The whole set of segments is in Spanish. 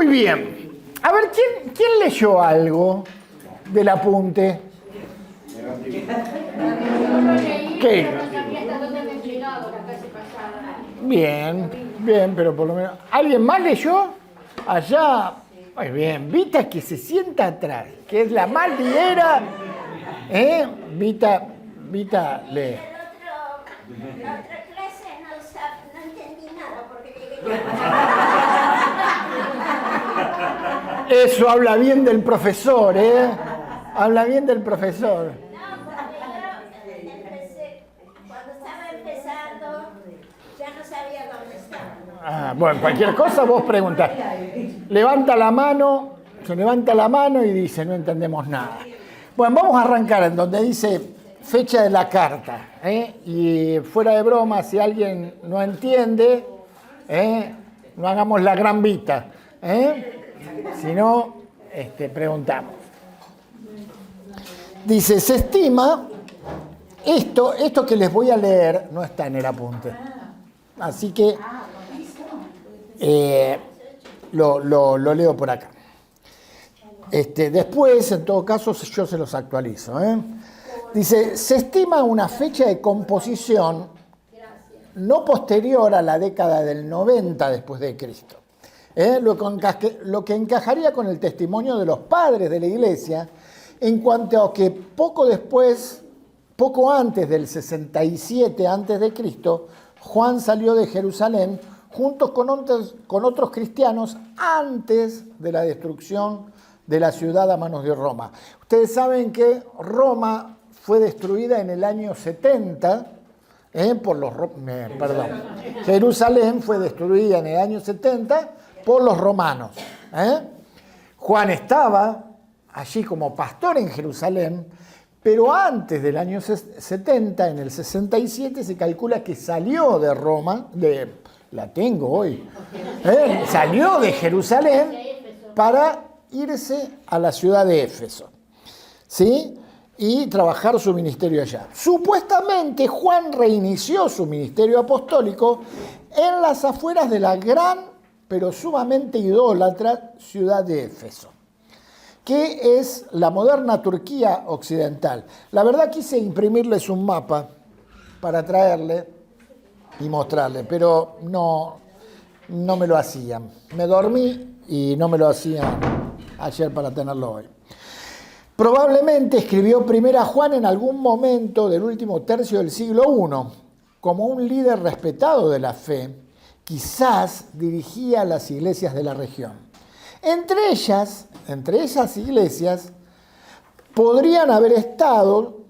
Muy bien. A ver, ¿quién leyó algo del apunte? ¿Qué? Bien, bien, pero por lo menos... ¿Alguien más leyó? Allá... Muy bien. Vita que se sienta atrás, que es la más liera. Vita lee. La otra clase no entendí nada porque llegué. Eso habla bien del profesor, Habla bien del profesor. No, porque yo empecé, cuando estaba empezando, ya no sabía dónde estaba. Bueno, cualquier cosa vos preguntás. Levanta la mano, se levanta la mano y dice, no entendemos nada. Bueno, vamos a arrancar en donde dice fecha de la carta. Y fuera de broma, si alguien no entiende, no hagamos la gran Vita. Si no, preguntamos. Dice, se estima, esto que les voy a leer no está en el apunte. Así que lo leo por acá. Después, en todo caso, yo se los actualizo. Dice, se estima una fecha de composición no posterior a la década del 90 después de Cristo. Lo que encajaría con el testimonio de los padres de la Iglesia en cuanto a que poco antes del 67 antes de Cristo, Juan salió de Jerusalén juntos con otros cristianos antes de la destrucción de la ciudad a manos de Roma. Ustedes saben que Roma fue destruida en el año 70 Jerusalén fue destruida en el año 70 por los romanos. Juan estaba allí como pastor en Jerusalén, pero antes del año 70, en el 67, se calcula que salió de Roma, salió de Jerusalén para irse a la ciudad de Éfeso, ¿sí? Y trabajar su ministerio allá. Supuestamente Juan reinició su ministerio apostólico en las afueras de la gran, pero sumamente idólatra ciudad de Éfeso, que es la moderna Turquía occidental. La verdad quise imprimirles un mapa para traerle y mostrarle, pero no me lo hacían. Me dormí y no me lo hacían ayer para tenerlo hoy. Probablemente escribió Primera Juan en algún momento del último tercio del siglo I, como un líder respetado de la fe, quizás dirigía las iglesias de la región. Entre esas iglesias, podrían haber estado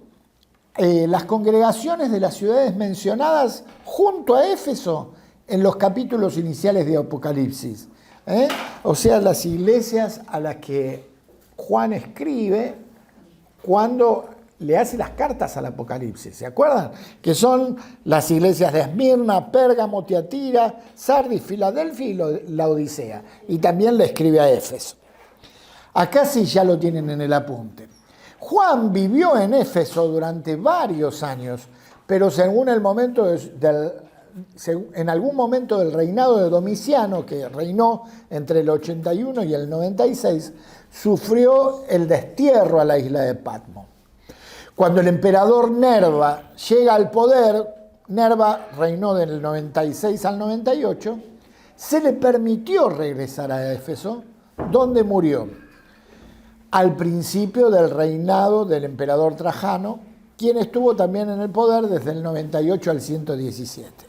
las congregaciones de las ciudades mencionadas junto a Éfeso en los capítulos iniciales de Apocalipsis. O sea, las iglesias a las que Juan escribe cuando le hace las cartas al Apocalipsis, ¿se acuerdan? Que son las iglesias de Esmirna, Pérgamo, Tiatira, Sardis, Filadelfia y Laodicea. Y también le escribe a Éfeso. Acá sí ya lo tienen en el apunte. Juan vivió en Éfeso durante varios años, pero en algún momento del reinado de Domiciano, que reinó entre el 81 y el 96, sufrió el destierro a la isla de Patmos. Cuando el emperador Nerva llega al poder, Nerva reinó del 96 al 98, se le permitió regresar a Éfeso, donde murió al principio del reinado del emperador Trajano, quien estuvo también en el poder desde el 98 al 117.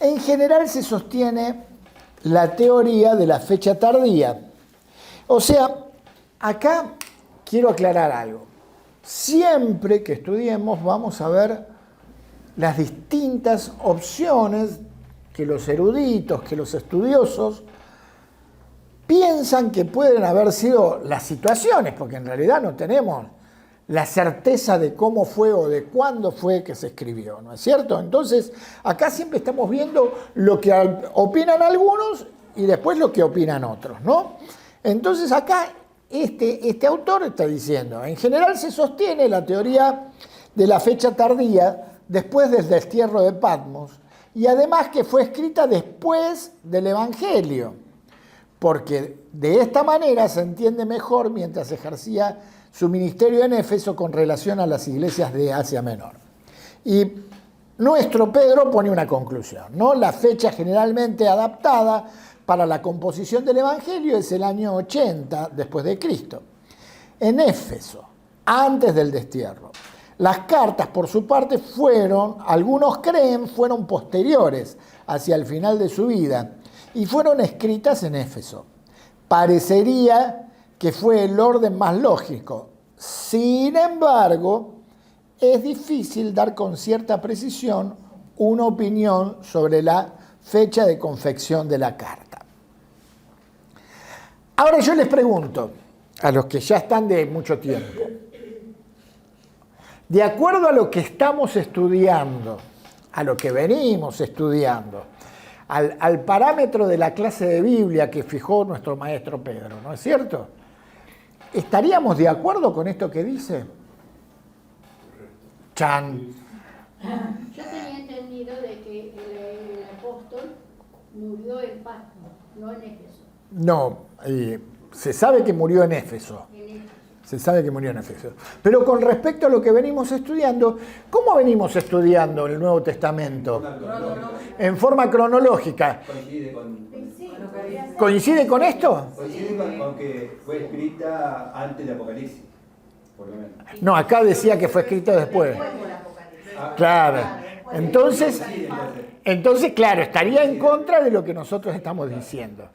En general se sostiene la teoría de la fecha tardía. O sea, acá quiero aclarar algo. Siempre que estudiemos vamos a ver las distintas opciones que los eruditos, que los estudiosos piensan que pueden haber sido las situaciones, porque en realidad no tenemos la certeza de cómo fue o de cuándo fue que se escribió, ¿no es cierto? Entonces, acá siempre estamos viendo lo que opinan algunos y después lo que opinan otros, ¿no? Entonces, acá este autor está diciendo, en general se sostiene la teoría de la fecha tardía después del destierro de Patmos y además que fue escrita después del Evangelio, porque de esta manera se entiende mejor mientras ejercía su ministerio en Éfeso con relación a las iglesias de Asia Menor. Y nuestro Pedro pone una conclusión, ¿no? La fecha generalmente adaptada para la composición del Evangelio es el año 80 después de Cristo, en Éfeso, antes del destierro. Las cartas, por su parte, algunos creen, fueron posteriores hacia el final de su vida y fueron escritas en Éfeso. Parecería que fue el orden más lógico. Sin embargo, es difícil dar con cierta precisión una opinión sobre la fecha de confección de la carta. Ahora yo les pregunto, a los que ya están de mucho tiempo, de acuerdo a lo que estamos estudiando, a lo que venimos estudiando, al parámetro de la clase de Biblia que fijó nuestro maestro Pedro, ¿no es cierto? ¿Estaríamos de acuerdo con esto que dice? Chan. Yo tenía entendido de que el apóstol murió en Patmos, no en Éfeso. No, se sabe que murió en Éfeso. Se sabe que murió en Éfeso. Pero con respecto a lo que venimos estudiando, ¿cómo venimos estudiando el Nuevo Testamento? En forma cronológica. ¿Coincide con esto? Coincide con que fue escrita antes de Apocalipsis, por lo menos. No, acá decía que fue escrito después. Claro. Entonces, claro, estaría en contra de lo que nosotros estamos diciendo.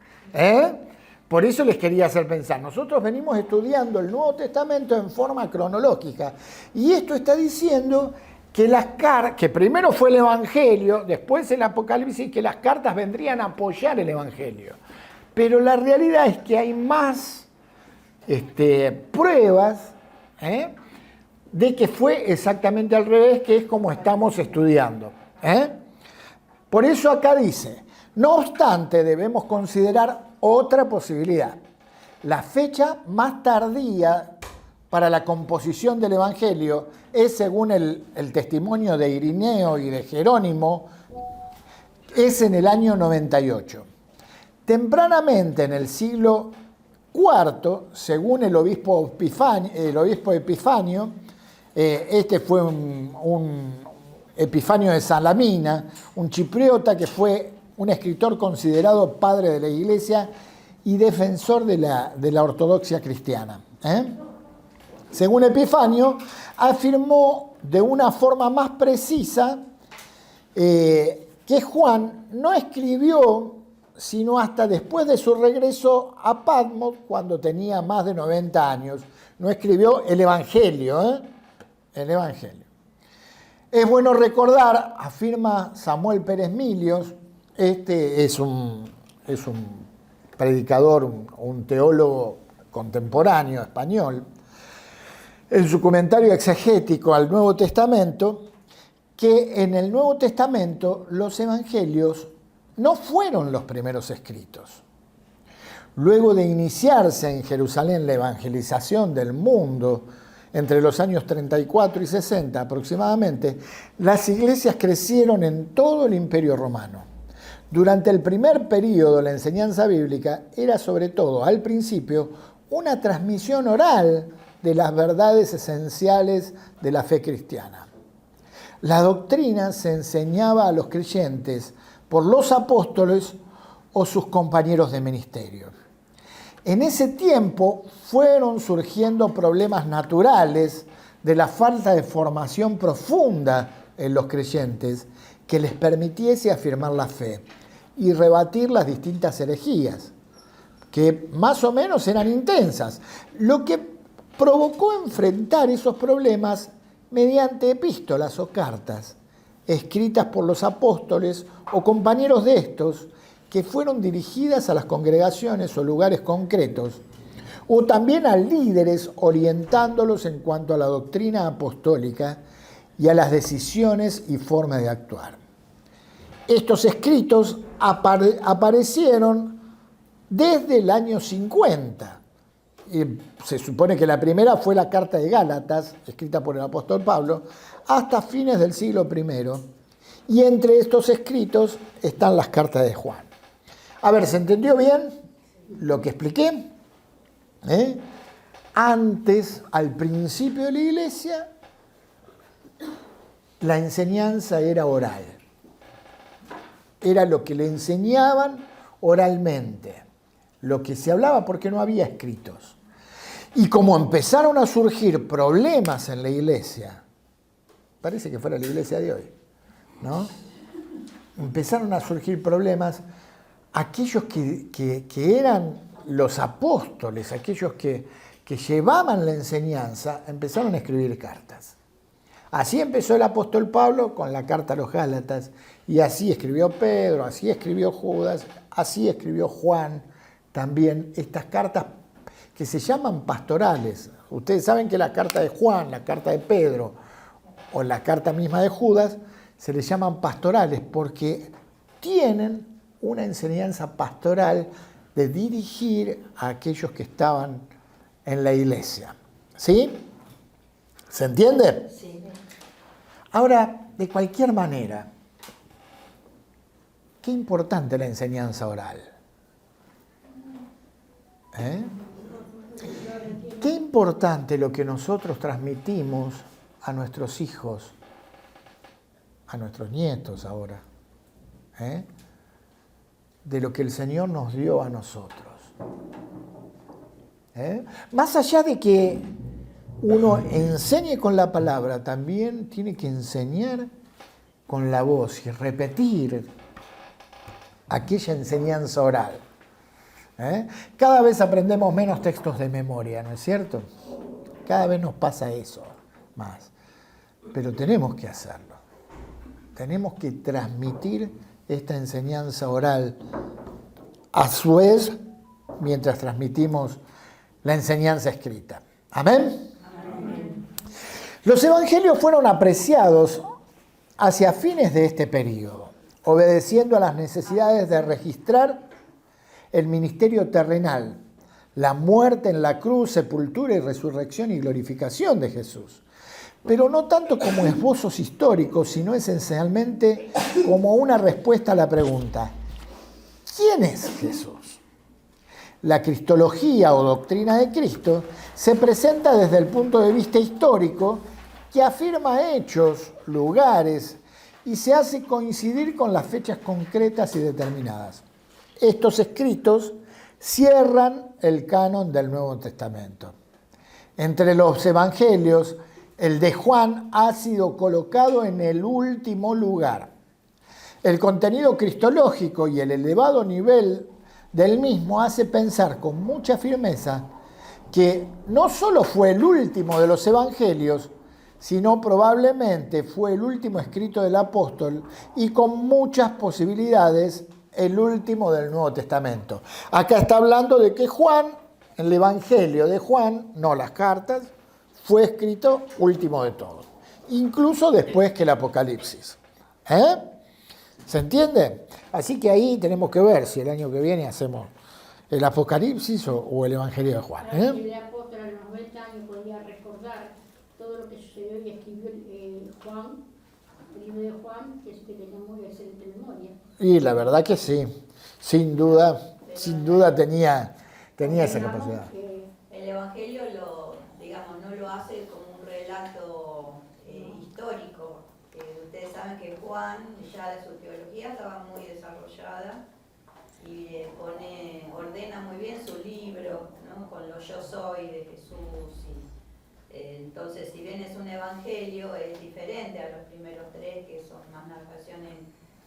Por eso les quería hacer pensar. Nosotros venimos estudiando el Nuevo Testamento en forma cronológica. Y esto está diciendo que que primero fue el Evangelio, después el Apocalipsis, que las cartas vendrían a apoyar el Evangelio. Pero la realidad es que hay más pruebas de que fue exactamente al revés, que es como estamos estudiando. Por eso acá dice, no obstante, debemos considerar otra posibilidad. La fecha más tardía para la composición del Evangelio es, según el testimonio de Irineo y de Jerónimo, es en el año 98. Tempranamente en el siglo IV, según el obispo Epifanio, este fue un Epifanio de Salamina, un chipriota que fue un escritor considerado padre de la Iglesia y defensor de la ortodoxia cristiana. Según Epifanio, afirmó de una forma más precisa que Juan no escribió sino hasta después de su regreso a Patmos, cuando tenía más de 90 años. No escribió el Evangelio, el Evangelio. Es bueno recordar, afirma Samuel Pérez Milios, este es un predicador, un teólogo contemporáneo español, en su comentario exegético al Nuevo Testamento, que en el Nuevo Testamento los evangelios no fueron los primeros escritos. Luego de iniciarse en Jerusalén la evangelización del mundo, entre los años 34 y 60 aproximadamente, las iglesias crecieron en todo el Imperio Romano. Durante el primer período, la enseñanza bíblica era sobre todo, al principio, una transmisión oral de las verdades esenciales de la fe cristiana. La doctrina se enseñaba a los creyentes por los apóstoles o sus compañeros de ministerio. En ese tiempo fueron surgiendo problemas naturales de la falta de formación profunda en los creyentes que les permitiese afirmar la fe y rebatir las distintas herejías, que más o menos eran intensas, lo que provocó enfrentar esos problemas mediante epístolas o cartas, escritas por los apóstoles o compañeros de estos, que fueron dirigidas a las congregaciones o lugares concretos, o también a líderes orientándolos en cuanto a la doctrina apostólica y a las decisiones y formas de actuar. Estos escritos aparecieron desde el año 50. Y se supone que la primera fue la Carta de Gálatas, escrita por el apóstol Pablo, hasta fines del siglo I. Y entre estos escritos están las cartas de Juan. A ver, ¿se entendió bien? lo que expliqué. Antes, al principio de la iglesia, la enseñanza era oral. Era lo que le enseñaban oralmente, lo que se hablaba porque no había escritos. Y como empezaron a surgir problemas en la iglesia, parece que fuera la iglesia de hoy, ¿no? Empezaron a surgir problemas, aquellos que eran los apóstoles, aquellos que llevaban la enseñanza, empezaron a escribir cartas. Así empezó el apóstol Pablo con la carta a los Gálatas, y así escribió Pedro, así escribió Judas, así escribió Juan, también estas cartas que se llaman pastorales. Ustedes saben que la carta de Juan, la carta de Pedro o la carta misma de Judas se les llaman pastorales porque tienen una enseñanza pastoral de dirigir a aquellos que estaban en la iglesia. ¿Sí? ¿Se entiende? Sí. Ahora, de cualquier manera, qué importante la enseñanza oral. Qué importante lo que nosotros transmitimos a nuestros hijos, a nuestros nietos ahora, de lo que el Señor nos dio a nosotros. Más allá de que uno enseñe con la palabra, también tiene que enseñar con la voz y repetir aquella enseñanza oral. Cada vez aprendemos menos textos de memoria, ¿no es cierto? Cada vez nos pasa eso más. Pero tenemos que hacerlo. Tenemos que transmitir esta enseñanza oral a su vez mientras transmitimos la enseñanza escrita. ¿Amén? Amén. Los evangelios fueron apreciados hacia fines de este período, obedeciendo a las necesidades de registrar el ministerio terrenal, la muerte en la cruz, sepultura y resurrección y glorificación de Jesús. Pero no tanto como esbozos históricos, sino esencialmente como una respuesta a la pregunta: ¿quién es Jesús? La cristología o doctrina de Cristo se presenta desde el punto de vista histórico, que afirma hechos, lugares y se hace coincidir con las fechas concretas y determinadas. Estos escritos cierran el canon del Nuevo Testamento. Entre los evangelios, el de Juan ha sido colocado en el último lugar. El contenido cristológico y el elevado nivel del mismo hace pensar con mucha firmeza que no solo fue el último de los evangelios, sino probablemente fue el último escrito del apóstol y con muchas posibilidades el último del Nuevo Testamento. Acá está hablando de que Juan, el evangelio de Juan, no las cartas, fue escrito último de todos, incluso después que el Apocalipsis. ¿Se entiende? Así que ahí tenemos que ver si el año que viene hacemos el Apocalipsis o el Evangelio de Juan. Para que el apóstol a los 90 años podía recordar todo lo que sucedió y escribió Juan, el libro de Juan, que tenía muy excelente memoria. Y la verdad que sí, sin duda tenía esa capacidad. El Evangelio no lo hace como un relato histórico. Ustedes saben que Juan, ya de su teología estaba muy desarrollada y ordena muy bien su libro, ¿no? Con lo yo soy de Jesús. Entonces, si bien es un evangelio, es diferente a los primeros tres, que son más narraciones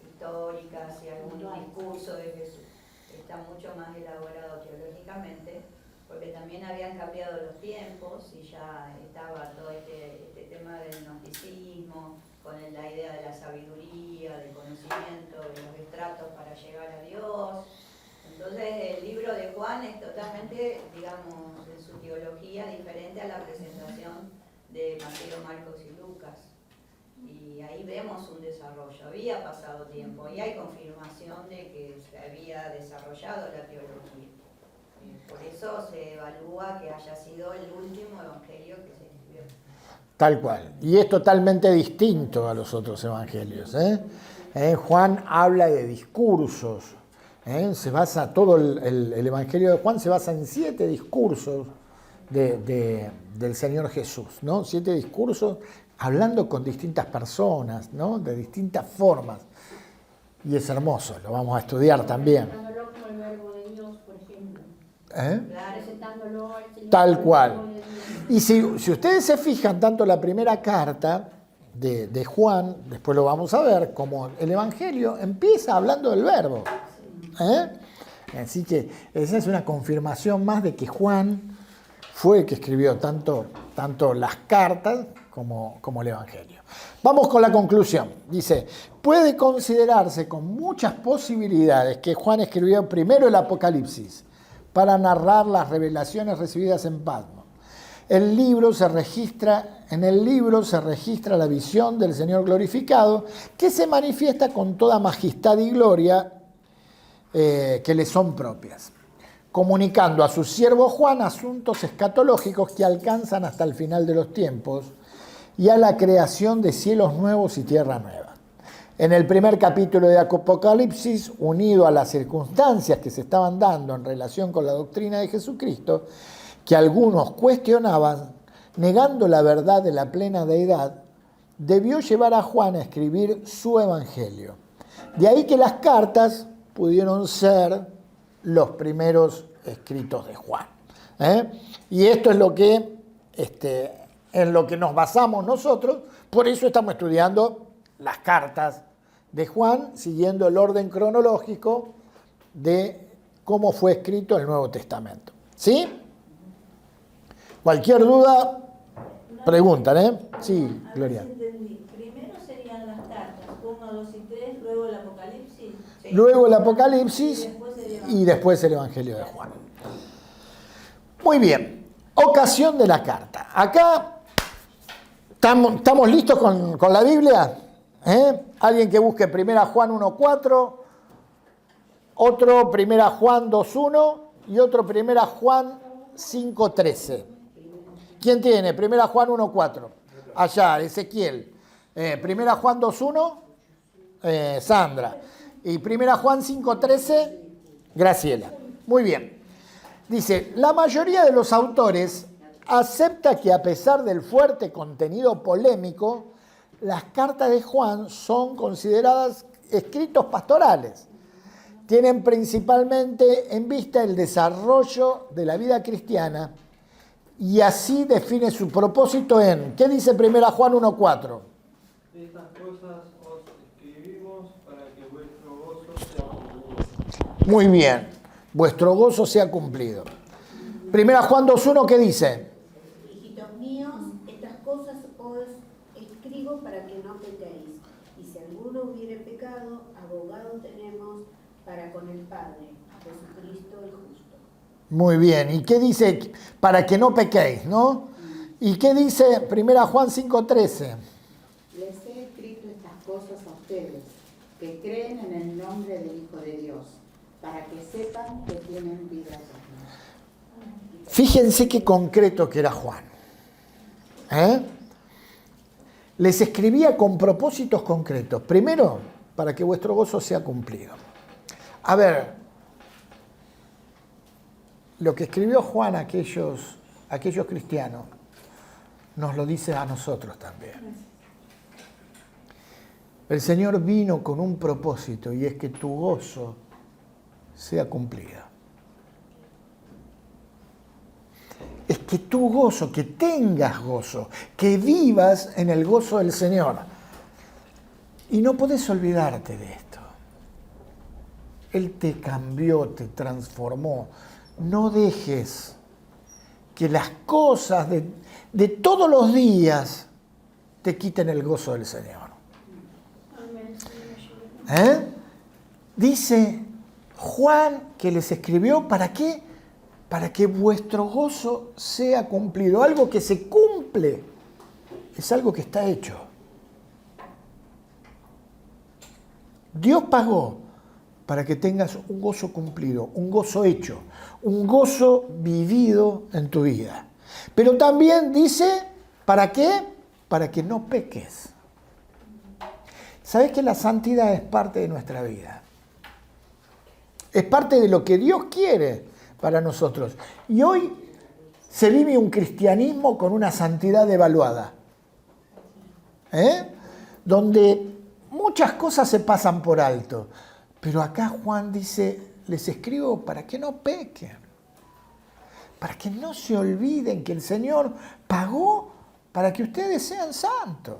históricas y algún discurso de Jesús. Está mucho más elaborado teológicamente, porque también habían cambiado los tiempos y ya estaba todo este tema del gnosticismo, con la idea de la sabiduría, del conocimiento, de los estratos para llegar a Dios. Entonces el libro de Juan es totalmente, en su teología diferente a la presentación de Mateo, Marcos y Lucas. Y ahí vemos un desarrollo, había pasado tiempo y hay confirmación de que se había desarrollado la teología. Por eso se evalúa que haya sido el último evangelio que se escribió. Tal cual. Y es totalmente distinto a los otros evangelios. Juan habla de discursos, Se basa todo el Evangelio de Juan, se basa en 7 discursos del Señor Jesús, ¿no? 7 discursos hablando con distintas personas, ¿no? De distintas formas. Y es hermoso, lo vamos a estudiar también. Presentándolo como el verbo de Dios, por ejemplo. Presentándolo al Señor Tal como cual. el verbo de Dios. Y si ustedes se fijan, tanto la primera carta de Juan, después lo vamos a ver, como el Evangelio, empieza hablando del verbo. Así que esa es una confirmación más de que Juan fue el que escribió tanto las cartas como el Evangelio. Vamos con la conclusión. Dice, puede considerarse con muchas posibilidades que Juan escribió primero el Apocalipsis para narrar las revelaciones recibidas en Patmos. En el libro se registra la visión del Señor glorificado, que se manifiesta con toda majestad y gloria que le son propias, comunicando a su siervo Juan asuntos escatológicos que alcanzan hasta el final de los tiempos y a la creación de cielos nuevos y tierra nueva. En el primer capítulo de Apocalipsis, unido a las circunstancias que se estaban dando en relación con la doctrina de Jesucristo, que algunos cuestionaban, negando la verdad de la plena deidad, debió llevar a Juan a escribir su evangelio. De ahí que las cartas pudieron ser los primeros escritos de Juan. Y esto es lo que, en lo que nos basamos nosotros, por eso estamos estudiando las cartas de Juan, siguiendo el orden cronológico de cómo fue escrito el Nuevo Testamento. ¿Sí? Cualquier duda, preguntan, Sí, Gloria. Primero serían las cartas, 1, 2 y 3, luego el Apocalipsis. Sí. Luego el Apocalipsis y después el Evangelio de Juan. Muy bien, ocasión de la carta. Acá estamos listos con la Biblia. Alguien que busque 1 Juan 1:4, otro 1 Juan 2:1 y otro 1 Juan 5:13. ¿Quién tiene? 1 Juan 1:4. Allá, Ezequiel. 1 Juan 2:1, Sandra. Y 1 Juan 5:13, Graciela. Muy bien. Dice, la mayoría de los autores acepta que a pesar del fuerte contenido polémico, las cartas de Juan son consideradas escritos pastorales. Tienen principalmente en vista el desarrollo de la vida cristiana y así define su propósito en, ¿qué dice 1 Juan 1:4? Estas cosas os escribimos para que vuestro gozo sea cumplido. Muy bien, vuestro gozo sea cumplido. 1 Juan 2:1, ¿qué dice? Hijitos míos, estas cosas os escribo para que no pequéis. Y si alguno hubiere pecado, abogado tenemos para con el Padre, Jesucristo el justo. Muy bien, ¿y qué dice? Para que no pequéis, ¿no? ¿Y qué dice 1 Juan 5:13? Les he escrito estas cosas a ustedes, que creen en el nombre del Hijo de Dios, para que sepan que tienen vida eterna. Fíjense qué concreto que era Juan. Les escribía con propósitos concretos. Primero, para que vuestro gozo sea cumplido. A ver, lo que escribió Juan a aquellos cristianos, nos lo dice a nosotros también. El Señor vino con un propósito y es que tu gozo sea cumplido. Es que tu gozo, que tengas gozo, que vivas en el gozo del Señor. Y no podés olvidarte de esto. Él te cambió, te transformó. No dejes que las cosas de todos los días te quiten el gozo del Señor. Dice Juan que les escribió, ¿para qué? Para que vuestro gozo sea cumplido. Algo que se cumple es algo que está hecho. Dios pagó para que tengas un gozo cumplido, un gozo hecho, un gozo vivido en tu vida. Pero también dice, ¿para qué? Para que no peques. ¿Sabes que la santidad es parte de nuestra vida? Es parte de lo que Dios quiere para nosotros. Y hoy se vive un cristianismo con una santidad devaluada, donde muchas cosas se pasan por alto. Pero acá Juan dice, les escribo para que no pequen, para que no se olviden que el Señor pagó para que ustedes sean santos.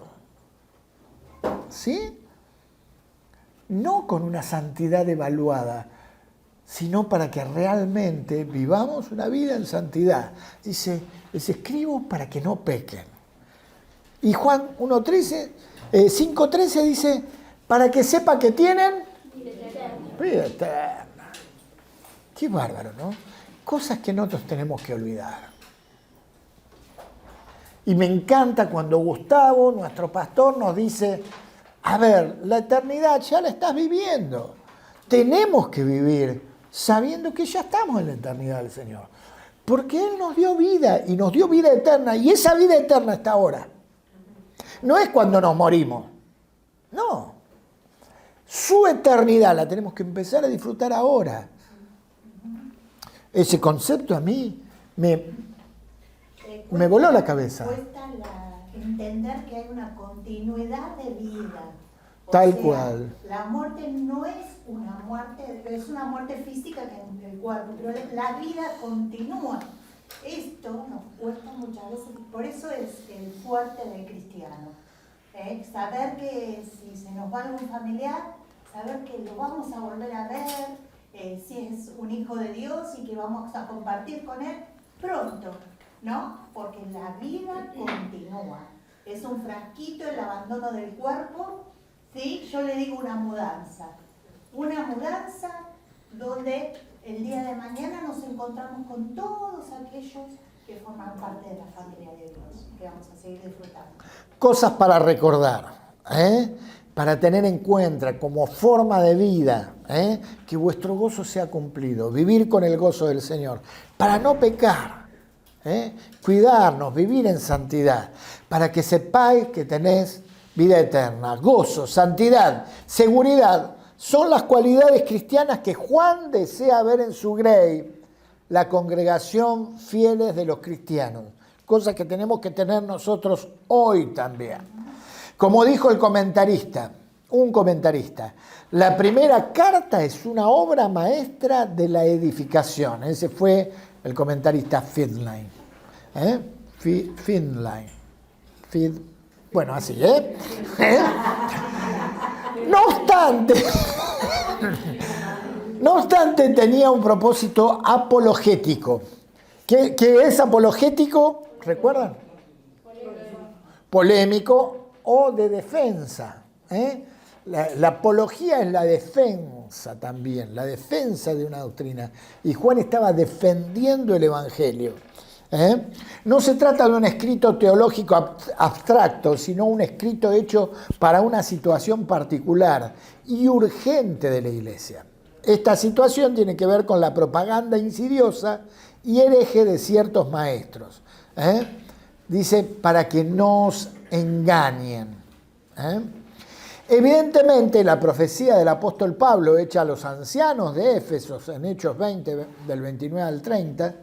¿Sí? No con una santidad devaluada, sino para que realmente vivamos una vida en santidad. Dice, les escribo para que no pequen. Y Juan 5:13 dice, para que sepa que tienen vida eterna. Qué bárbaro, ¿no? Cosas que nosotros tenemos que olvidar. Y me encanta cuando Gustavo, nuestro pastor, nos dice, a ver, la eternidad ya la estás viviendo. Tenemos que vivir sabiendo que ya estamos en la eternidad del Señor. Porque Él nos dio vida y nos dio vida eterna. Y esa vida eterna está ahora. No es cuando nos morimos. No. Su eternidad la tenemos que empezar a disfrutar ahora. Ese concepto a mí me voló la cabeza. Cuesta entender que hay una continuidad de vida. Tal cual. La muerte no es una muerte, es una muerte física en el cuerpo, pero la vida continúa. Esto nos cuesta muchas veces, por eso es el fuerte del cristiano. Saber que si se nos va algún familiar, saber que lo vamos a volver a ver, si es un hijo de Dios y que vamos a compartir con él pronto, ¿no? Porque la vida continúa. Es un frasquito el abandono del cuerpo, ¿sí? Yo le digo una mudanza. Una mudanza donde el día de mañana nos encontramos con todos aquellos que forman parte de la familia de Dios, que vamos a seguir disfrutando. Cosas para recordar, para tener en cuenta como forma de vida, que vuestro gozo sea cumplido, vivir con el gozo del Señor, para no pecar, cuidarnos, vivir en santidad, para que sepáis que tenés vida eterna, gozo, santidad, seguridad, son las cualidades cristianas que Juan desea ver en su grey, la congregación fieles de los cristianos, cosas que tenemos que tener nosotros hoy también. Como dijo el comentarista, un comentarista, la primera carta es una obra maestra de la edificación. Ese fue el comentarista Findline. Bueno, así, No obstante, tenía un propósito apologético. ¿Qué es apologético? ¿Recuerdan? Polémico o de defensa. La apología es la defensa también, la defensa de una doctrina. Y Juan estaba defendiendo el Evangelio. No se trata de un escrito teológico abstracto, sino un escrito hecho para una situación particular y urgente de la Iglesia. Esta situación tiene que ver con la propaganda insidiosa y hereje de ciertos maestros. Dice, para que no os engañen. Evidentemente, la profecía del apóstol Pablo, hecha a los ancianos de Éfeso, en Hechos 20, del 29 al 30,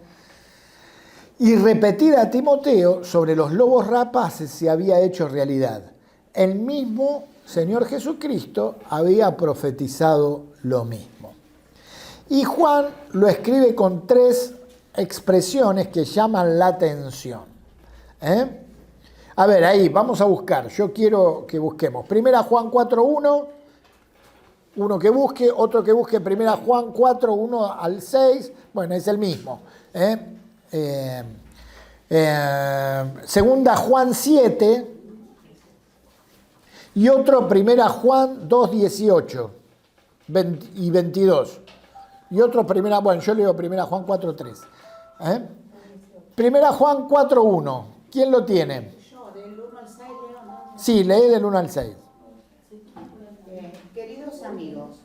y repetida a Timoteo sobre los lobos rapaces, se había hecho realidad. El mismo Señor Jesucristo había profetizado lo mismo. Y Juan lo escribe con 3 expresiones que llaman la atención. A ver, ahí, vamos a buscar. Yo quiero que busquemos. Primera Juan 4:1, uno que busque, otro que busque Primera Juan 4:1 al 6. Bueno, es el mismo. Segunda Juan 7 y otro Primera Juan 2:18 y 22. Y otro yo leo Primera Juan 4:3. Primera Juan 4:1. ¿Quién lo tiene? Yo, del 1 al 6 leo, ¿no? Sí, lee del 1 al 6. Queridos amigos,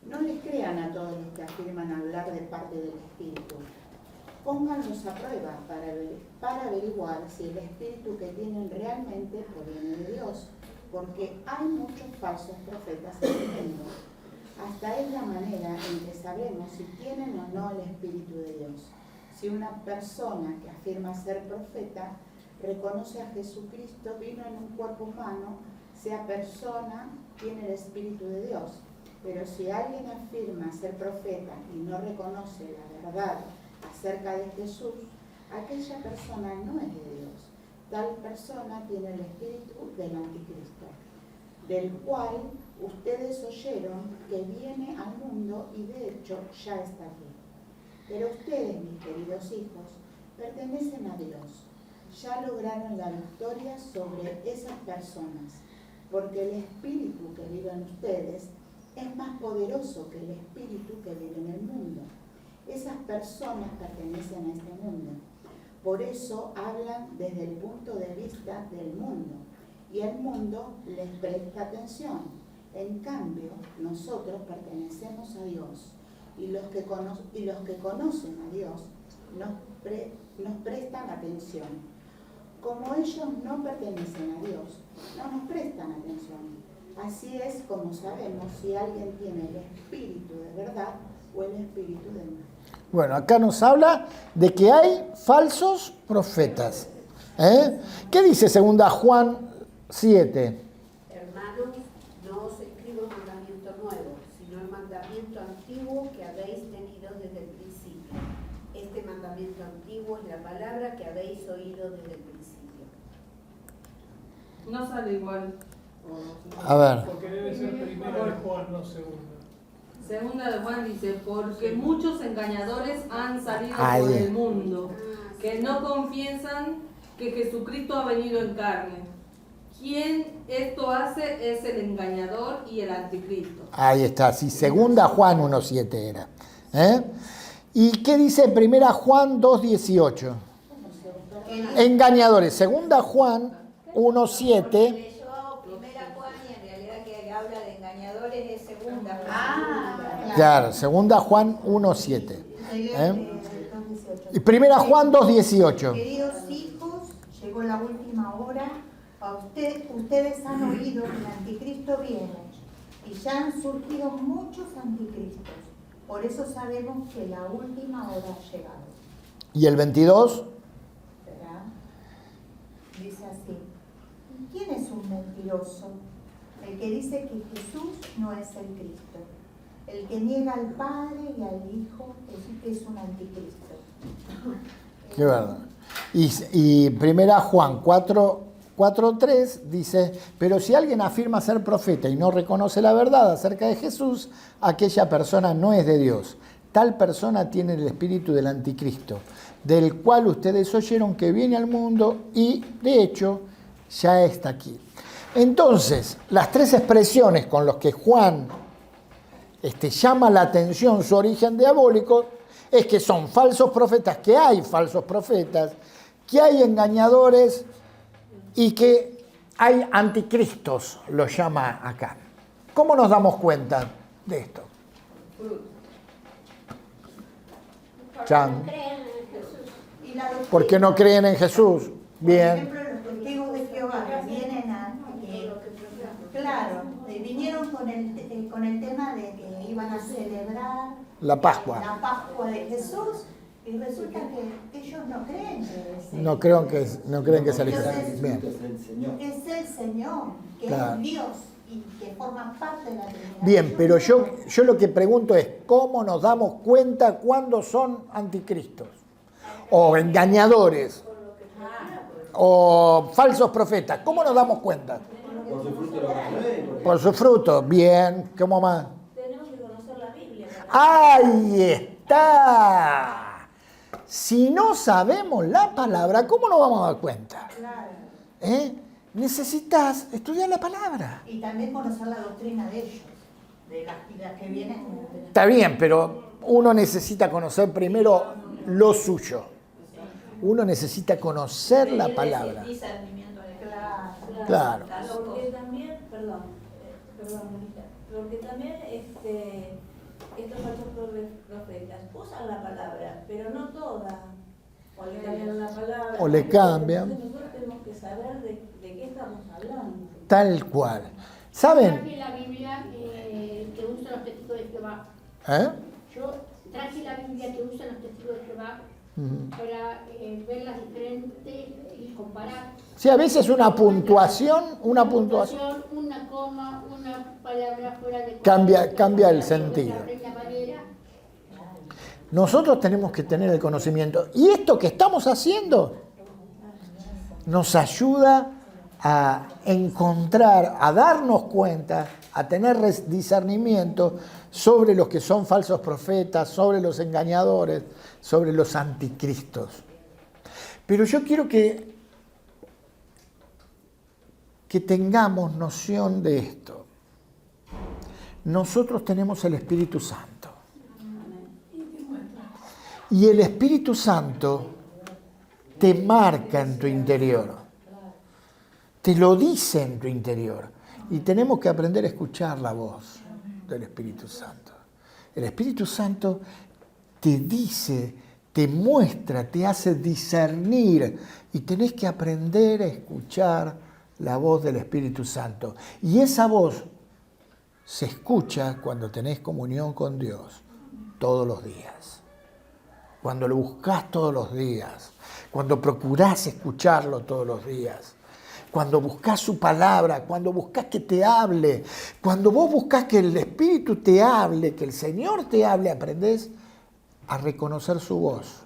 no les crean a todos los que afirman hablar de parte del Espíritu. Pónganlos a prueba para averiguar si el Espíritu que tienen realmente proviene de Dios, porque hay muchos falsos profetas en el mundo. Hasta es la manera en que sabemos si tienen o no el Espíritu de Dios. Si una persona que afirma ser profeta reconoce a Jesucristo, vino en un cuerpo humano, sea persona, tiene el Espíritu de Dios. Pero si alguien afirma ser profeta y no reconoce la verdad acerca de Jesús, aquella persona no es de Dios. Tal persona tiene el espíritu del anticristo, del cual ustedes oyeron que viene al mundo y de hecho ya está aquí. Pero ustedes, mis queridos hijos, pertenecen a Dios. Ya lograron la victoria sobre esas personas, porque el espíritu que vive en ustedes es más poderoso que el espíritu que vive en el mundo. Esas personas pertenecen a este mundo. Por eso hablan desde el punto de vista del mundo, y el mundo les presta atención. En cambio, nosotros pertenecemos a Dios, y los que conocen a Dios nos prestan atención. Como ellos no pertenecen a Dios, no nos prestan atención. Así es como sabemos si alguien tiene el espíritu de verdad o el espíritu del mal. Bueno, acá nos habla de que hay falsos profetas. ¿Qué dice 2 Juan 7? Hermanos, no os escribo mandamiento nuevo, sino el mandamiento antiguo que habéis tenido desde el principio. Este mandamiento antiguo es la palabra que habéis oído desde el principio. No sale igual. A ver. Porque debe ser primera de Juan, no segunda. Segunda de Juan dice, porque muchos engañadores han salido Ahí. por el mundo, que no confiesan que Jesucristo ha venido en carne. Quien esto hace es el engañador y el anticristo. Ahí está, sí, 2 Juan 1.7 era. ¿Y qué dice 1 Juan 2.18? Engañadores. 2 Juan 1.7. Leyó primera Juan y en realidad que habla de engañadores es segunda Juan. Claro, 2 Juan 1.7. Y 1 Juan 2.18. Queridos hijos, llegó la última hora. Ustedes han oído que el anticristo viene y ya han surgido muchos anticristos. Por eso sabemos que la última hora ha llegado. ¿Y el 22? ¿Verdad? Dice así: ¿quién es un mentiroso? El que dice que Jesús no es el Cristo. El que niega al Padre y al Hijo es un anticristo. Qué verdad. Y 1 Juan 4.3 dice, pero si alguien afirma ser profeta y no reconoce la verdad acerca de Jesús, aquella persona no es de Dios. Tal persona tiene el espíritu del anticristo, del cual ustedes oyeron que viene al mundo y, de hecho, ya está aquí. Entonces, las tres expresiones con las que Juan llama la atención su origen diabólico es que son falsos profetas, que hay falsos profetas, que hay engañadores y que hay anticristos, lo llama acá. ¿Cómo nos damos cuenta de esto? Chan. ¿Por qué no creen en Jesús? Bien. Por ejemplo, los testigos de Jehová que vienen vinieron con el tema de que iban a celebrar La Pascua. la Pascua de Jesús, y resulta que ellos no creen que es él. No creen que es el Hijo. Entonces, Bien. es el Señor, que Claro. es Dios y que forma parte de la Trinidad. Bien, pero yo lo que pregunto es, ¿cómo nos damos cuenta cuándo son anticristos? O engañadores, o falsos profetas. ¿Cómo nos damos cuenta? Por su fruto lo conoceréis. Por su fruto. Bien, ¿cómo más? Tenemos que conocer la Biblia. ¡Ahí está! Si no sabemos la palabra, ¿cómo nos vamos a dar cuenta? Necesitas estudiar la palabra. Y también conocer la doctrina de ellos, de las que vienen. Está bien, pero uno necesita conocer primero lo suyo. Uno necesita conocer la palabra. Discernimiento de Claro. Porque también, perdón, Mónica, porque también estos falsos profetas usan la palabra, pero no toda. O le cambian la palabra. O le cambian. Entonces nosotros tenemos que saber de qué estamos hablando. Tal cual. ¿Saben? Que la Biblia que usa los testigos Yo traje la Biblia que usan los testigos de Jehová para ver las diferentes y comparar. Sí, a veces una puntuación, una coma, una palabra fuera de cambia el sentido. La Reina Valera. Nosotros tenemos que tener el conocimiento. Y esto que estamos haciendo nos ayuda a encontrar, a darnos cuenta, a tener discernimiento sobre los que son falsos profetas, sobre los engañadores, sobre los anticristos. Pero yo quiero que tengamos noción de esto. Nosotros tenemos el Espíritu Santo. Y el Espíritu Santo te marca en tu interior. Te lo dice en tu interior. Y tenemos que aprender a escuchar la voz del Espíritu Santo. El Espíritu Santo te dice, te muestra, te hace discernir. Y tenés que aprender a escuchar la voz del Espíritu Santo. Y esa voz se escucha cuando tenés comunión con Dios todos los días. Cuando lo buscás todos los días. Cuando procurás escucharlo todos los días. Cuando buscas su palabra, cuando buscas que te hable, cuando vos buscas que el Espíritu te hable, que el Señor te hable, aprendés a reconocer su voz.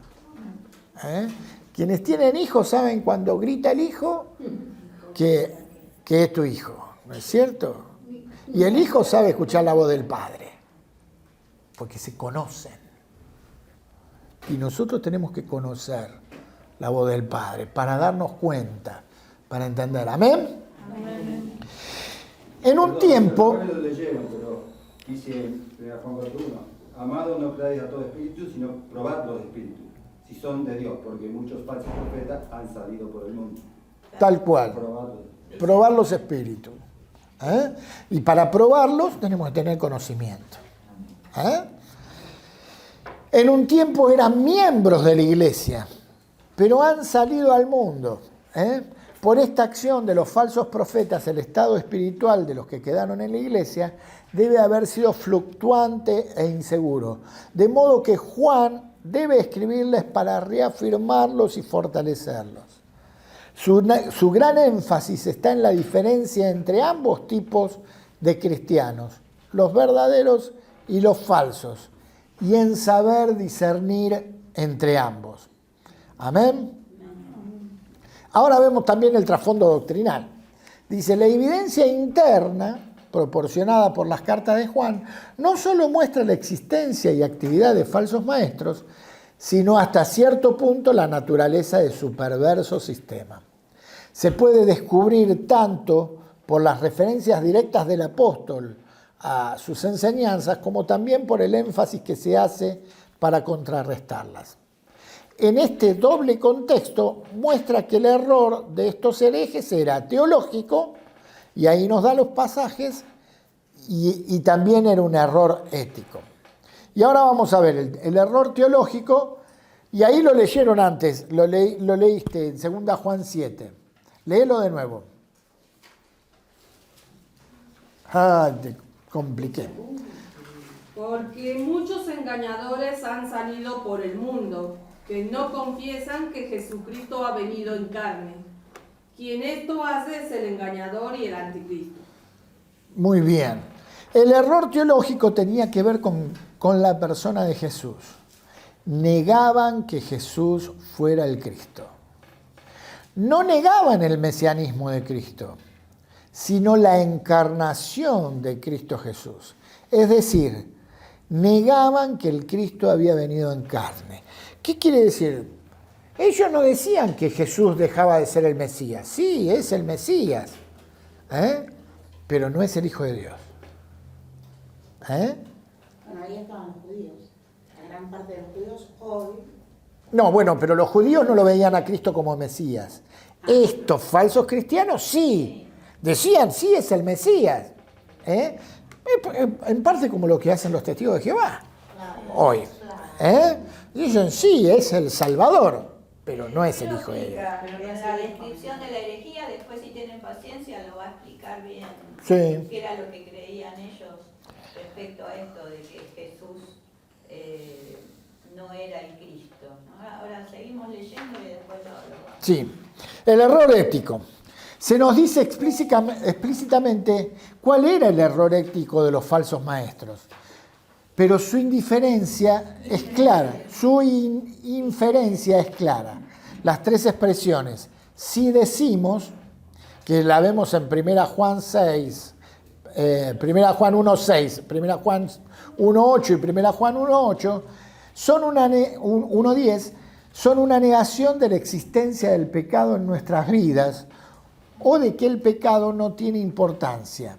Quienes tienen hijos saben cuando grita el hijo que es tu hijo, ¿no es cierto? Y el hijo sabe escuchar la voz del padre, porque se conocen. Y nosotros tenemos que conocer la voz del Padre para darnos cuenta, para entender. ¿Amén? Amén. En un tiempo... No lo leyeron, pero dice en Juan 4:1, amado, no creáis a todo espíritu, sino probad los espíritus, si son de Dios, porque muchos falsos profetas han salido por el mundo. Tal cual. Probar los espíritus. Y para probarlos tenemos que tener conocimiento. En un tiempo eran miembros de la iglesia, pero han salido al mundo. Por esta acción de los falsos profetas, el estado espiritual de los que quedaron en la iglesia debe haber sido fluctuante e inseguro. De modo que Juan debe escribirles para reafirmarlos y fortalecerlos. Su gran énfasis está en la diferencia entre ambos tipos de cristianos, los verdaderos y los falsos, y en saber discernir entre ambos. Amén. Ahora vemos también el trasfondo doctrinal. Dice, la evidencia interna, proporcionada por las cartas de Juan, no solo muestra la existencia y actividad de falsos maestros, sino hasta cierto punto la naturaleza de su perverso sistema. Se puede descubrir tanto por las referencias directas del apóstol a sus enseñanzas, como también por el énfasis que se hace para contrarrestarlas. En este doble contexto muestra que el error de estos herejes era teológico, y ahí nos da los pasajes, y también era un error ético. Y ahora vamos a ver el error teológico, y ahí lo leyeron antes, lo leíste en 2 Juan 7. Léelo de nuevo. Te compliqué. Porque muchos engañadores han salido por el mundo, que no confiesan que Jesucristo ha venido en carne. Quien esto hace es el engañador y el anticristo. Muy bien. El error teológico tenía que ver con la persona de Jesús. Negaban que Jesús fuera el Cristo. No negaban el mesianismo de Cristo, sino la encarnación de Cristo Jesús. Es decir, negaban que el Cristo había venido en carne. ¿Qué quiere decir? Ellos no decían que Jesús dejaba de ser el Mesías. Sí, es el Mesías, pero no es el Hijo de Dios. Bueno, ahí estaban los judíos. La gran parte de los judíos hoy... No, bueno, pero los judíos no lo veían a Cristo como Mesías. Estos falsos cristianos sí. Decían, sí, es el Mesías. En parte como lo que hacen los testigos de Jehová hoy. Dicen, sí, es el Salvador, pero no es el Hijo de Dios. Pero en la descripción de la herejía, después si tienen paciencia lo va a explicar bien. Sí. Qué era lo que creían ellos. respecto a esto de que Jesús no era el Cristo, ¿no? Ahora seguimos leyendo y después lo vamos. Sí, el error ético. Se nos dice explícitamente cuál era el error ético de los falsos maestros, pero su indiferencia es clara, su inferencia es clara. Las tres expresiones, si decimos, que la vemos en 1 Juan 6, 1 Juan 1.6, 1 Juan 1.8 y 1 Juan 1.8, 1.10, son una negación de la existencia del pecado en nuestras vidas o de que el pecado no tiene importancia,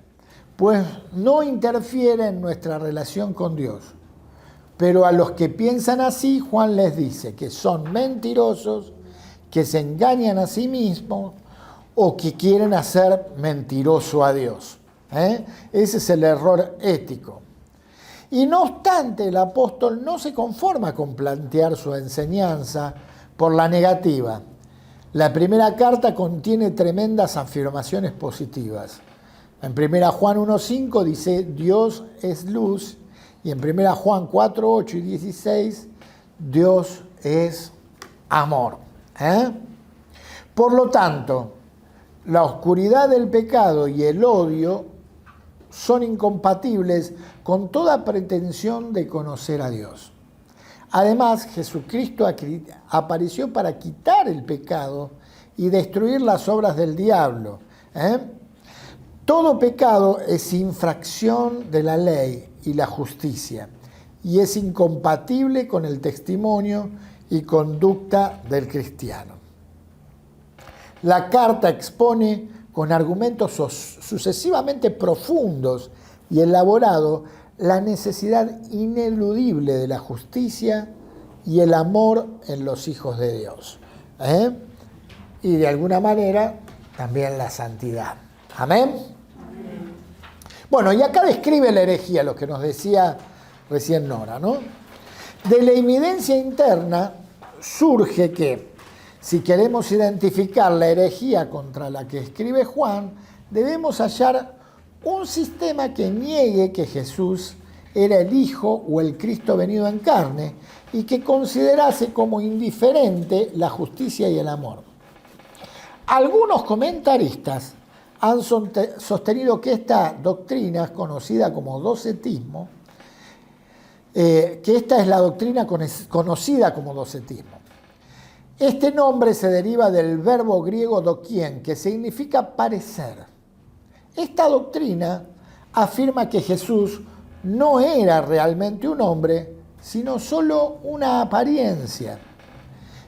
pues no interfiere en nuestra relación con Dios. Pero a los que piensan así, Juan les dice que son mentirosos, que se engañan a sí mismos o que quieren hacer mentiroso a Dios. Ese es el error ético. Y no obstante, el apóstol no se conforma con plantear su enseñanza por la negativa. La primera carta contiene tremendas afirmaciones positivas. En 1 Juan 1.5 dice, Dios es luz, y en 1 Juan 4.8 y 16, Dios es amor. Por lo tanto, la oscuridad del pecado y el odio son incompatibles con toda pretensión de conocer a Dios. Además, Jesucristo apareció para quitar el pecado y destruir las obras del diablo. Todo pecado es infracción de la ley y la justicia y es incompatible con el testimonio y conducta del cristiano. La carta expone con argumentos sucesivamente profundos y elaborados la necesidad ineludible de la justicia y el amor en los hijos de Dios. Y de alguna manera también la santidad. Amén. Amén. Bueno, y acá describe la herejía, lo que nos decía recién Nora, ¿no? De la evidencia interna surge que, si queremos identificar la herejía contra la que escribe Juan, debemos hallar un sistema que niegue que Jesús era el Hijo o el Cristo venido en carne y que considerase como indiferente la justicia y el amor. Algunos comentaristas han sostenido que esta doctrina es conocida como docetismo, que esta es la doctrina conocida como docetismo. Este nombre se deriva del verbo griego dokien, que significa parecer. Esta doctrina afirma que Jesús no era realmente un hombre, sino solo una apariencia.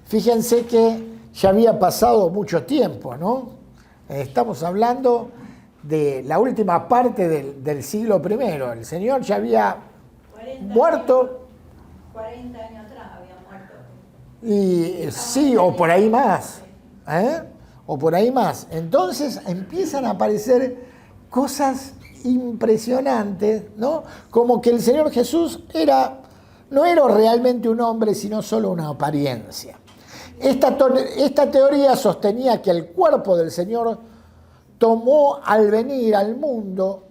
Fíjense que ya había pasado mucho tiempo, ¿no? Estamos hablando de la última parte del siglo I. El Señor ya había muerto. 40 años atrás había muerto. Y sí, o por ahí más. O por ahí más. Entonces empiezan a aparecer cosas impresionantes, ¿no? Como que el Señor Jesús no era realmente un hombre, sino solo una apariencia. Esta teoría sostenía que el cuerpo del Señor tomó al venir al mundo,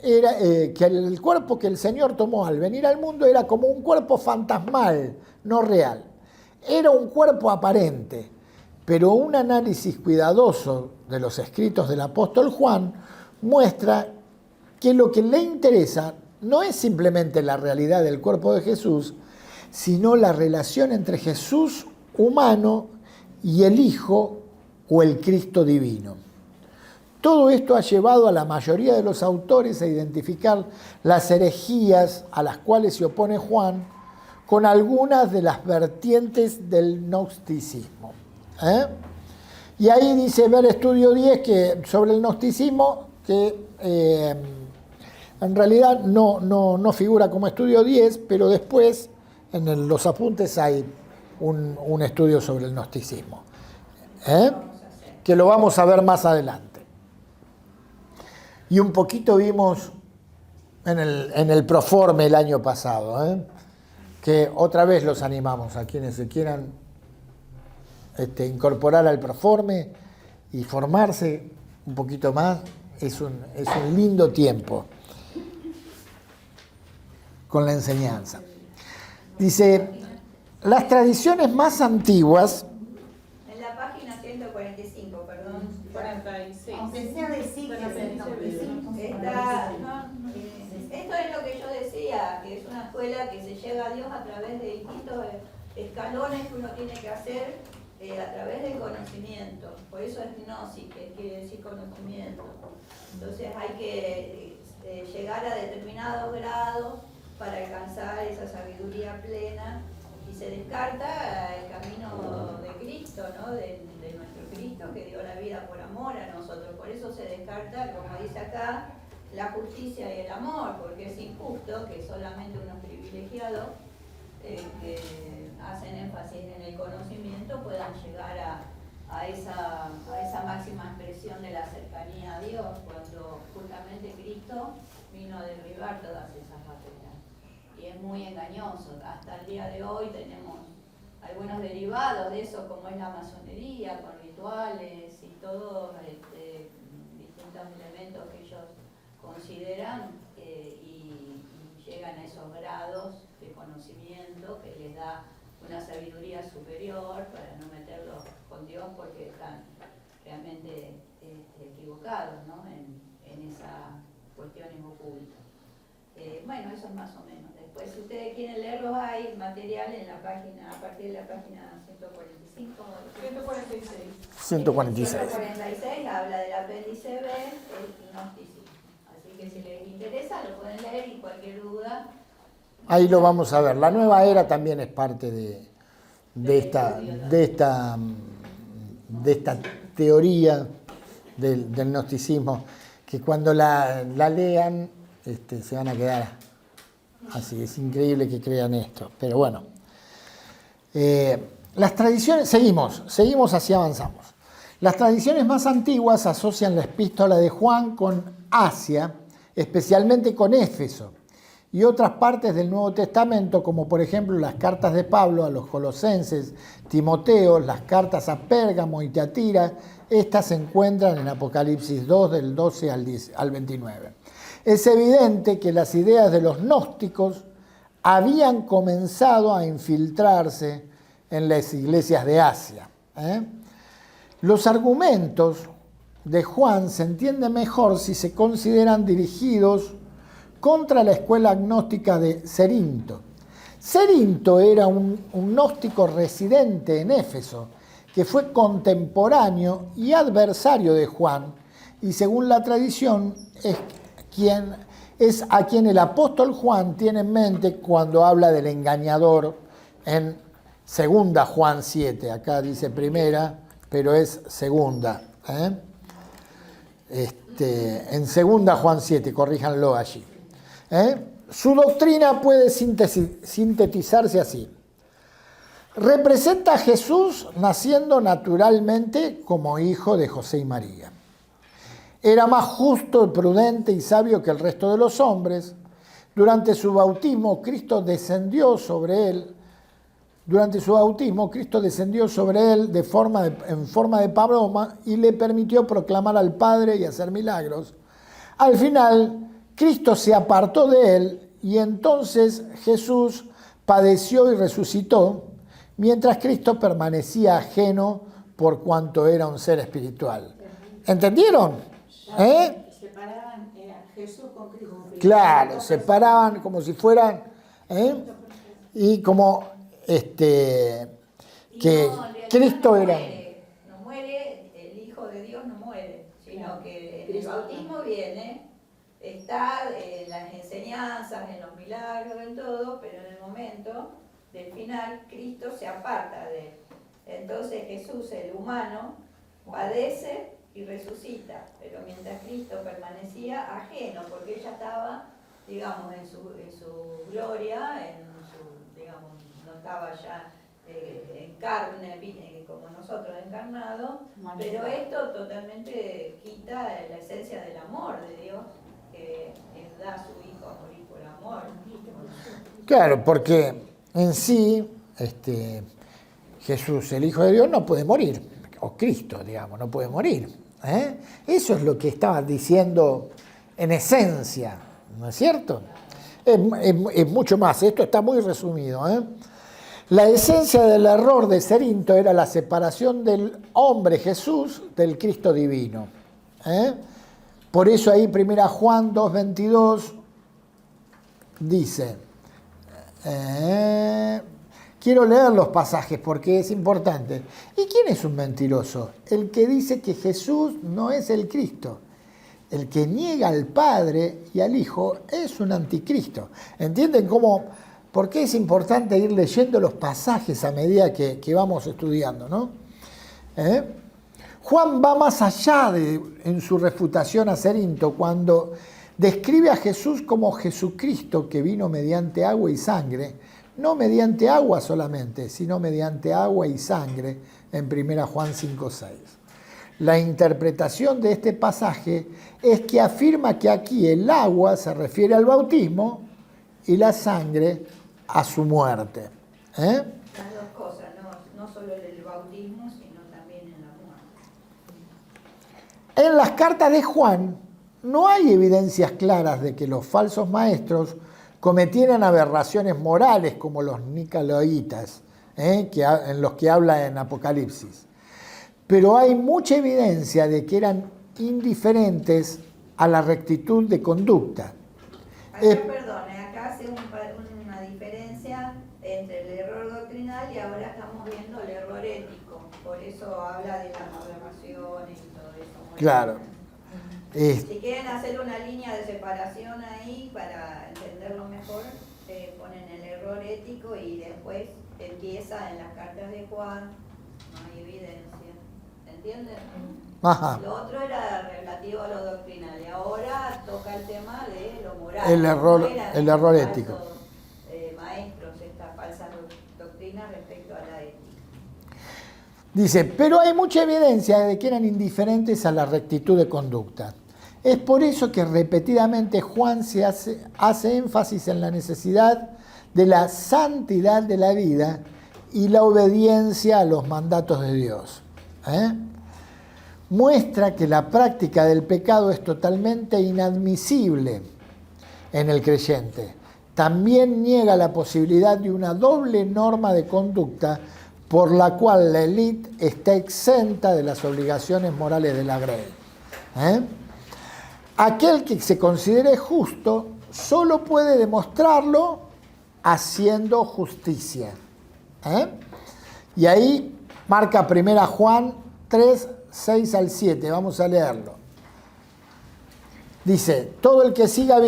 que el cuerpo que el Señor tomó al venir al mundo era como un cuerpo fantasmal, no real. Era un cuerpo aparente, pero un análisis cuidadoso de los escritos del apóstol Juan muestra que lo que le interesa no es simplemente la realidad del cuerpo de Jesús, sino la relación entre Jesús humano y el Hijo o el Cristo divino. Todo esto ha llevado a la mayoría de los autores a identificar las herejías a las cuales se opone Juan con algunas de las vertientes del gnosticismo. Y ahí dice ver estudio 10 que sobre el gnosticismo, que en realidad no figura como estudio 10, pero después en los apuntes hay un estudio sobre el gnosticismo, que lo vamos a ver más adelante. Y un poquito vimos en el Proforme el año pasado, que otra vez los animamos a quienes se quieran incorporar al Proforme y formarse un poquito más. Es un lindo tiempo. con la enseñanza. Dice, las tradiciones más antiguas, En la página 145, perdón. 46. Aunque sea decir que es el 95. Esto es lo que yo decía, que es una escuela que se llega a Dios a través de distintos escalones que uno tiene que hacer a través del conocimiento. Por eso es gnosis, que quiere decir conocimiento. Entonces hay que llegar a determinados grados para alcanzar esa sabiduría plena y se descarta el camino de Cristo, ¿no? De nuestro Cristo que dio la vida por amor a nosotros. Por eso se descarta, como dice acá, la justicia y el amor, porque es injusto que solamente unos privilegiados que hacen énfasis en el conocimiento puedan llegar a esa máxima expresión de la cercanía a Dios, cuando justamente Cristo vino a derribar todas esas barreras. Y es muy engañoso. Hasta el día de hoy tenemos algunos derivados de eso, como es la masonería, con rituales y todos distintos elementos que ellos consideran y llegan a esos grados de conocimiento que les da una sabiduría superior para no meterlos con Dios porque están realmente equivocados, ¿no? en esas cuestiones ocultas. Bueno, eso es más o menos. Después, si ustedes quieren leerlos, hay material en la página, a partir de la página 145. 146. 146 habla del apéndice B, el gnosticismo. Así que si les interesa, lo pueden leer y cualquier duda. Ahí lo vamos a ver. La nueva era también es parte de esta teoría del gnosticismo, que cuando la lean se van a quedar así. Es increíble que crean esto, pero bueno. Las tradiciones, seguimos así avanzamos. Las tradiciones más antiguas asocian la epístola de Juan con Asia, especialmente con Éfeso, y otras partes del Nuevo Testamento, como por ejemplo las cartas de Pablo a los Colosenses, Timoteo, las cartas a Pérgamo y Tiatira. Estas se encuentran en Apocalipsis 2, del 12 al 29. Es evidente que las ideas de los gnósticos habían comenzado a infiltrarse en las iglesias de Asia. Los argumentos de Juan se entienden mejor si se consideran dirigidos contra la escuela gnóstica de Cerinto. Cerinto era un gnóstico residente en Éfeso, que fue contemporáneo y adversario de Juan, y según la tradición es a quien el apóstol Juan tiene en mente cuando habla del engañador en 2 Juan 7. Acá dice primera, pero es segunda. En 2 Juan 7, corríjanlo allí. Su doctrina puede sintetizarse así. Representa a Jesús naciendo naturalmente como hijo de José y María. Era más justo, prudente y sabio que el resto de los hombres. Durante su bautismo, Cristo descendió sobre él. En forma de paloma y le permitió proclamar al Padre y hacer milagros. Al final, Cristo se apartó de él y entonces Jesús padeció y resucitó, mientras Cristo permanecía ajeno por cuanto era un ser espiritual. ¿Entendieron? Separaban Jesús con Cristo. Claro, separaban como si fueran, y como que Cristo era... No muere, el Hijo de Dios no muere, sino que en el bautismo viene, está en las enseñanzas, en los milagros, en todo, pero en el momento del final Cristo se aparta de él. Entonces Jesús, el humano, padece y resucita, pero mientras Cristo permanecía ajeno, porque ella estaba, digamos, en su gloria, digamos, no estaba ya en carne, como nosotros encarnados, pero esto totalmente quita la esencia del amor de Dios, que da a su Hijo a morir por amor. Claro, porque en sí, Jesús, el Hijo de Dios, no puede morir, o Cristo, digamos, no puede morir. Eso es lo que estaba diciendo en esencia, ¿no es cierto? Es mucho más, esto está muy resumido. La esencia del error de Cerinto era la separación del hombre Jesús del Cristo divino. Por eso ahí 1 Juan 2:22 dice, quiero leer los pasajes porque es importante. ¿Y quién es un mentiroso? El que dice que Jesús no es el Cristo. El que niega al Padre y al Hijo es un anticristo. ¿Entienden cómo? ¿Por qué es importante ir leyendo los pasajes a medida que vamos estudiando, ¿no? Juan va más allá en su refutación a Cerinto cuando describe a Jesús como Jesucristo que vino mediante agua y sangre, no mediante agua solamente, sino mediante agua y sangre en 1 Juan 5:6. La interpretación de este pasaje es que afirma que aquí el agua se refiere al bautismo y la sangre a su muerte. Las dos cosas, no solo en el bautismo, sino también en la muerte. En las cartas de Juan no hay evidencias claras de que los falsos maestros cometieran aberraciones morales como los nicolaítas, en los que habla en Apocalipsis. Pero hay mucha evidencia de que eran indiferentes a la rectitud de conducta. Perdone, acá hace una diferencia entre el error doctrinal y ahora estamos viendo el error ético. Por eso habla de las aberraciones y todo eso. Claro. Si quieren hacer una línea de separación ahí para entenderlo mejor, ponen el error ético y después empieza en las cartas de Juan, no hay evidencia. ¿Entienden? Ajá. Lo otro era relativo a lo doctrinal y ahora toca el tema de lo moral. El error ético. Maestros, estas falsas doctrinas respecto a la ética. Dice, pero hay mucha evidencia de que eran indiferentes a la rectitud de conducta. Es por eso que repetidamente Juan hace énfasis en la necesidad de la santidad de la vida y la obediencia a los mandatos de Dios. Muestra que la práctica del pecado es totalmente inadmisible en el creyente. También niega la posibilidad de una doble norma de conducta por la cual la élite está exenta de las obligaciones morales de la grey. Aquel que se considere justo solo puede demostrarlo haciendo justicia. Y ahí marca 1 Juan 3, 6 al 7. Vamos a leerlo. Dice, todo el que siga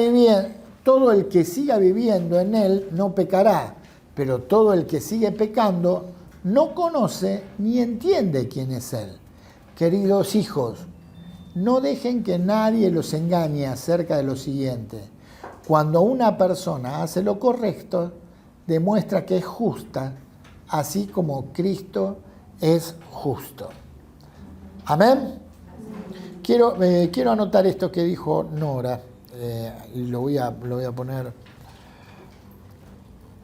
viviendo en él no pecará, pero todo el que sigue pecando no conoce ni entiende quién es él. Queridos hijos, no dejen que nadie los engañe acerca de lo siguiente. Cuando una persona hace lo correcto, demuestra que es justa, así como Cristo es justo. Amén. Quiero anotar esto que dijo Nora y lo voy a poner.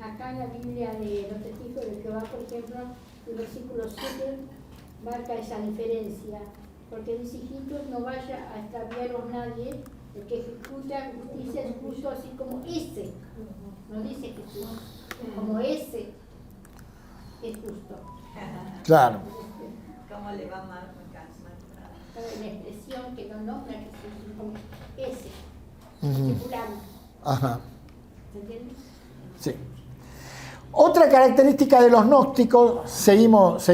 Acá en la Biblia de los testigos de Jehová, por ejemplo, el versículo 7 marca esa diferencia, porque dice, hijitos, no vaya a extraviaros nadie, el que ejecuta justicia es justo así como ese, no dice Jesús, como ese es justo. Claro. ¿Cómo le va mal? La expresión que no nombra a Jesús, como ese, fulano. Ajá. ¿Se entiende? Sí. Otra característica de los gnósticos, seguimos,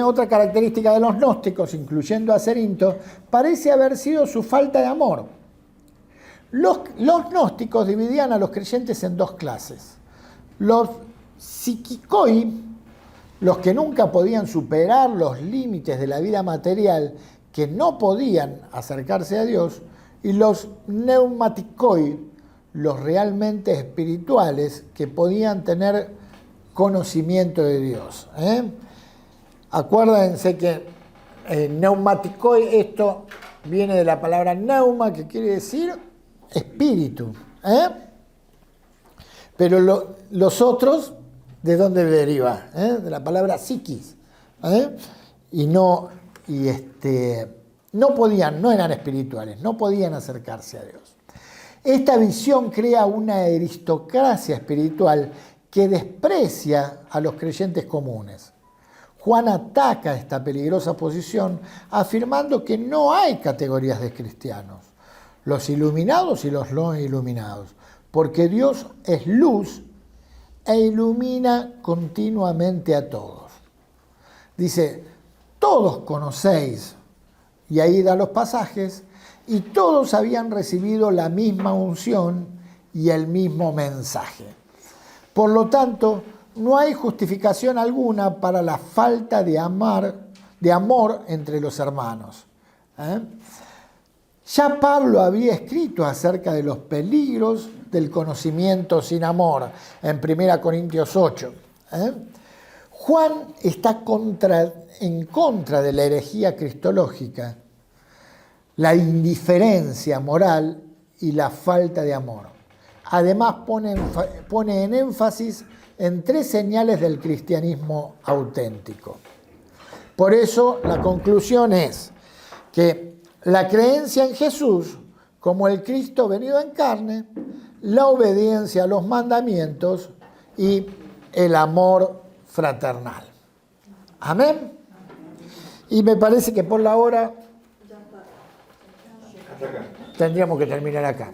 otra característica de los gnósticos, incluyendo a Cerinto, parece haber sido su falta de amor. Los gnósticos dividían a los creyentes en dos clases. Los psiquikoi, los que nunca podían superar los límites de la vida material, que no podían acercarse a Dios, y los pneumatikoi, los realmente espirituales, que podían tener conocimiento de Dios. Acuérdense que pneumatikoi, esto viene de la palabra pneuma, que quiere decir espíritu. Pero los otros, ¿de dónde deriva? De la palabra psiquis. No eran espirituales, no podían acercarse a Dios. Esta visión crea una aristocracia espiritual que desprecia a los creyentes comunes. Juan ataca esta peligrosa posición afirmando que no hay categorías de cristianos, los iluminados y los no iluminados, porque Dios es luz e ilumina continuamente a todos. Dice, todos conocéis, y ahí da los pasajes, y todos habían recibido la misma unción y el mismo mensaje. Por lo tanto, no hay justificación alguna para la falta de amor entre los hermanos. Ya Pablo había escrito acerca de los peligros del conocimiento sin amor en 1 Corintios 8. Juan está en contra de la herejía cristológica, la indiferencia moral y la falta de amor. Además pone en énfasis en 3 señales del cristianismo auténtico. Por eso la conclusión es que la creencia en Jesús como el Cristo venido en carne, la obediencia a los mandamientos y el amor fraternal. Amén. Y me parece que por la hora tendríamos que terminar acá.